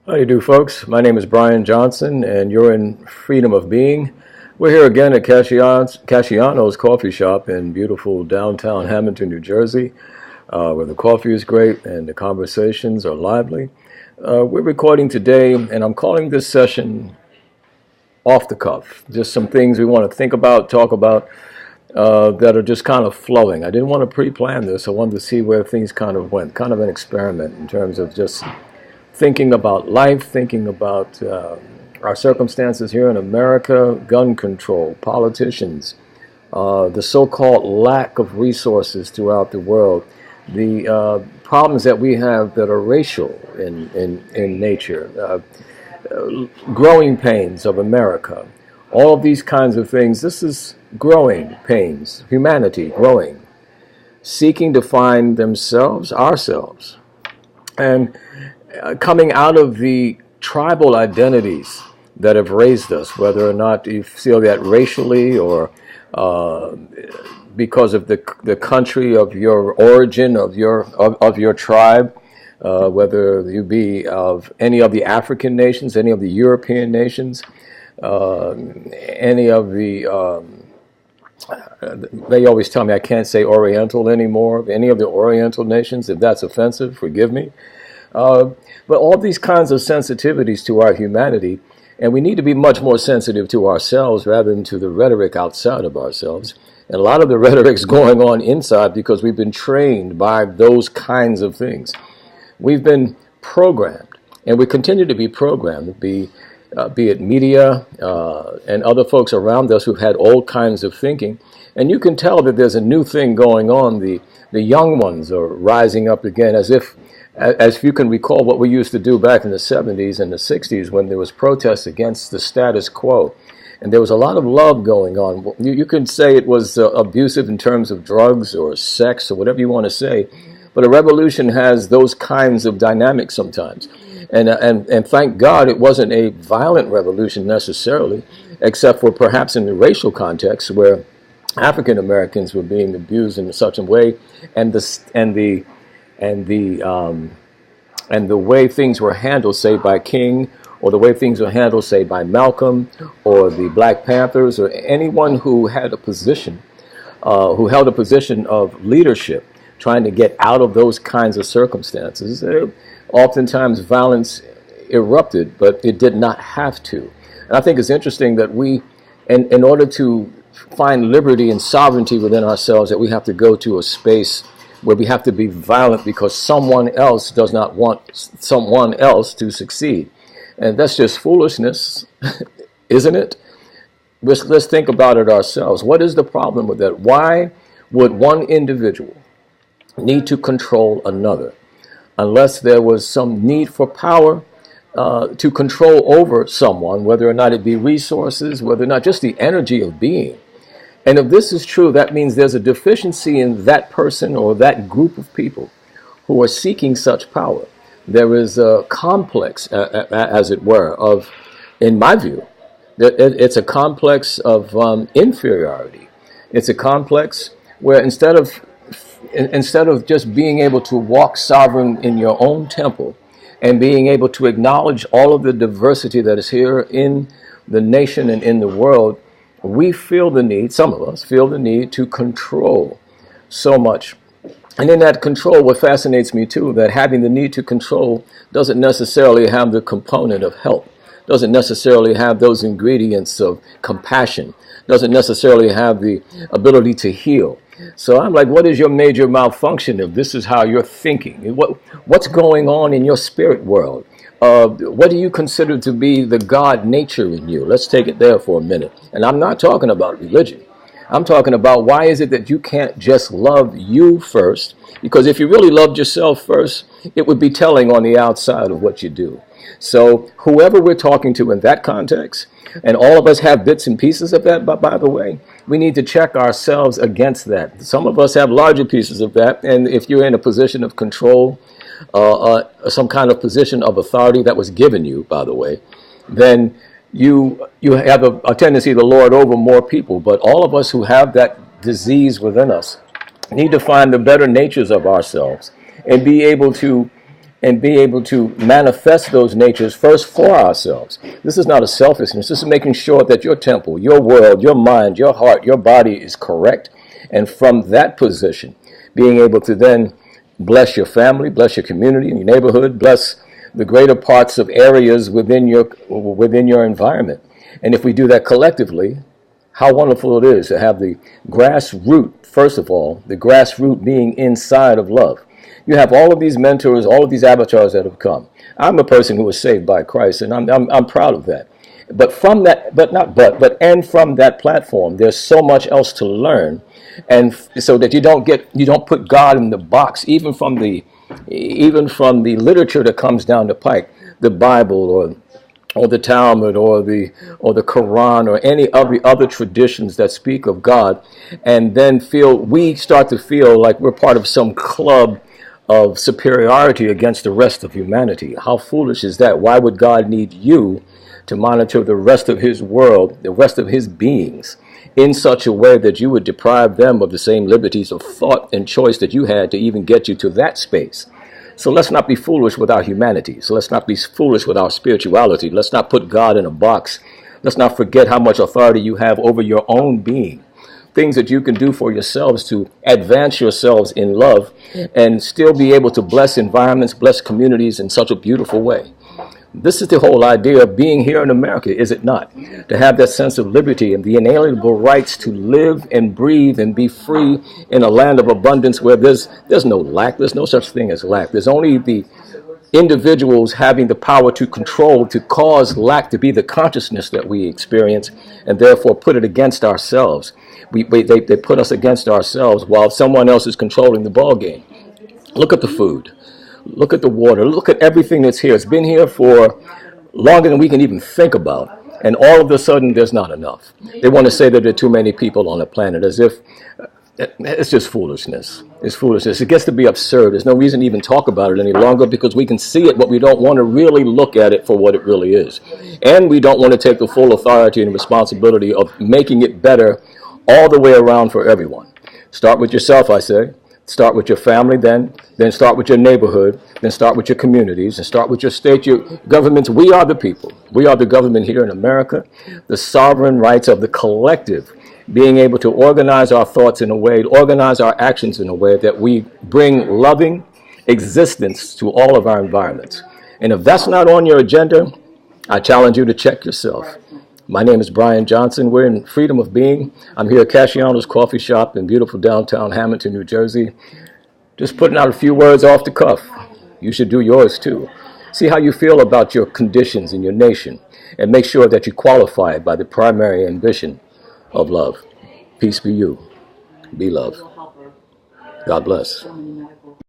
How do you do, folks? My name is Brian Johnson, and you're in Freedom of Being. We're here again at Casciano's Coffee Shop in beautiful downtown Hamilton, New Jersey, where the coffee is great and the conversations are lively. We're recording today, and I'm calling this session Off the Cuff. Just some things we want to think about, talk about, that are just kind of flowing. I didn't want to pre-plan this. I wanted to see where things kind of went, kind of an experiment in terms of just thinking about life, thinking about our circumstances here in America, gun control, politicians, the so-called lack of resources throughout the world, the problems that we have that are racial in nature, growing pains of America, all of these kinds of things. This is growing pains, humanity growing, seeking to find themselves, ourselves, and coming out of the tribal identities that have raised us, whether or not you feel that racially or because of the country of your origin, of your tribe, whether you be of any of the African nations, any of the European nations, any of the they always tell me I can't say Oriental anymore, any of the Oriental nations. If that's offensive, forgive me. But all these kinds of sensitivities to our humanity, and we need to be much more sensitive to ourselves rather than to the rhetoric outside of ourselves. And a lot of the rhetoric's going on inside because we've been trained by those kinds of things. We've been programmed, and we continue to be programmed, be it media and other folks around us who've had old kinds of thinking. And you can tell that there's a new thing going on. The young ones are rising up again, as if you can recall what we used to do back in the 70s and the 60s when there was protests against the status quo. And there was a lot of love going on. You can say it was abusive in terms of drugs or sex or whatever you want to say, but a revolution has those kinds of dynamics sometimes. And thank God it wasn't a violent revolution necessarily, except for perhaps in the racial context where African Americans were being abused in such a way, and the way things were handled, say by King, or the way things were handled, say by Malcolm, or the Black Panthers, or anyone who had a position, who held a position of leadership, trying to get out of those kinds of circumstances. Oftentimes violence erupted, but it did not have to. And I think it's interesting that we, in order to find liberty and sovereignty within ourselves, that we have to go to a space where we have to be violent because someone else does not want someone else to succeed. And that's just foolishness, isn't it? Let's think about it ourselves. What is the problem with that? Why would one individual need to control another unless there was some need for power to control over someone, whether or not it be resources, whether or not just the energy of being? And if this is true, that means there's a deficiency in that person or that group of people who are seeking such power. There is a complex, as it were, of, in my view, it's a complex of inferiority. It's a complex where instead of just being able to walk sovereign in your own temple and being able to acknowledge all of the diversity that is here in the nation and in the world, we feel the need, some of us feel the need to control so much. And in that control, what fascinates me too, that having the need to control doesn't necessarily have the component of help, doesn't necessarily have those ingredients of compassion, doesn't necessarily have the ability to heal. So I'm like, what is your major malfunction if this is how you're thinking? What's going on in your spirit world? What do you consider to be the God nature in you? Let's take it there for a minute. And I'm not talking about religion. I'm talking about why is it that you can't just love you first? Because if you really loved yourself first, it would be telling on the outside of what you do. So whoever we're talking to in that context, and all of us have bits and pieces of that, by the way, we need to check ourselves against that. Some of us have larger pieces of that, and if you're in a position of control, some kind of position of authority that was given you, by the way, then you have a tendency to lord over more people. But all of us who have that disease within us need to find the better natures of ourselves and be able to and be able to manifest those natures first for ourselves. This is not a selfishness. This is making sure that your temple, your world, your mind, your heart, your body is correct. And from that position, being able to then bless your family, bless your community and your neighborhood, bless the greater parts of areas within your environment. And if we do that collectively, how wonderful it is to have the grassroots, first of all, the grassroots being inside of love. You have all of these mentors, all of these avatars that have come. I'm a person who was saved by Christ, and I'm proud of that. But from that, and from that platform, there's so much else to learn, and so that you don't put God in the box, even from the literature that comes down the pike, the Bible or the Talmud or the Quran or any of the other traditions that speak of God, and then we start to feel like we're part of some club of superiority against the rest of humanity. How foolish is that? Why would God need you to monitor the rest of his world, the rest of his beings, in such a way that you would deprive them of the same liberties of thought and choice that you had to even get you to that space? So let's not be foolish with our humanity. So let's not be foolish with our spirituality. Let's not put God in a box. Let's not forget how much authority you have over your own being. Things that you can do for yourselves to advance yourselves in love and still be able to bless environments, bless communities in such a beautiful way. This is the whole idea of being here in America, is it not? To have that sense of liberty and the inalienable rights to live and breathe and be free in a land of abundance where there's no lack. There's no such thing as lack. There's only the individuals having the power to control, to cause lack to be the consciousness that we experience, and therefore put it against ourselves. They put us against ourselves while someone else is controlling the ball game. Look at the food. Look at the water. Look at everything that's here. It's been here for longer than we can even think about. And all of a sudden, there's not enough. They want to say that there are too many people on the planet, as if it's just foolishness. It's foolishness. It gets to be absurd. There's no reason to even talk about it any longer because we can see it, but we don't want to really look at it for what it really is. And we don't want to take the full authority and responsibility of making it better all the way around for everyone. Start with yourself, I say. Start with your family, then start with your neighborhood, then start with your communities, and start with your state, your governments. We are the people. We are the government here in America, the sovereign rights of the collective, being able to organize our thoughts in a way, organize our actions in a way that we bring loving existence to all of our environments. And if that's not on your agenda, I challenge you to check yourself. My name is Brian Johnson. We're in Freedom of Being. I'm here at Casciano's Coffee Shop in beautiful downtown Hamilton, New Jersey. Just putting out a few words off the cuff. You should do yours too. See how you feel about your conditions in your nation and make sure that you qualify it by the primary ambition of love. Peace be you. Be love. God bless.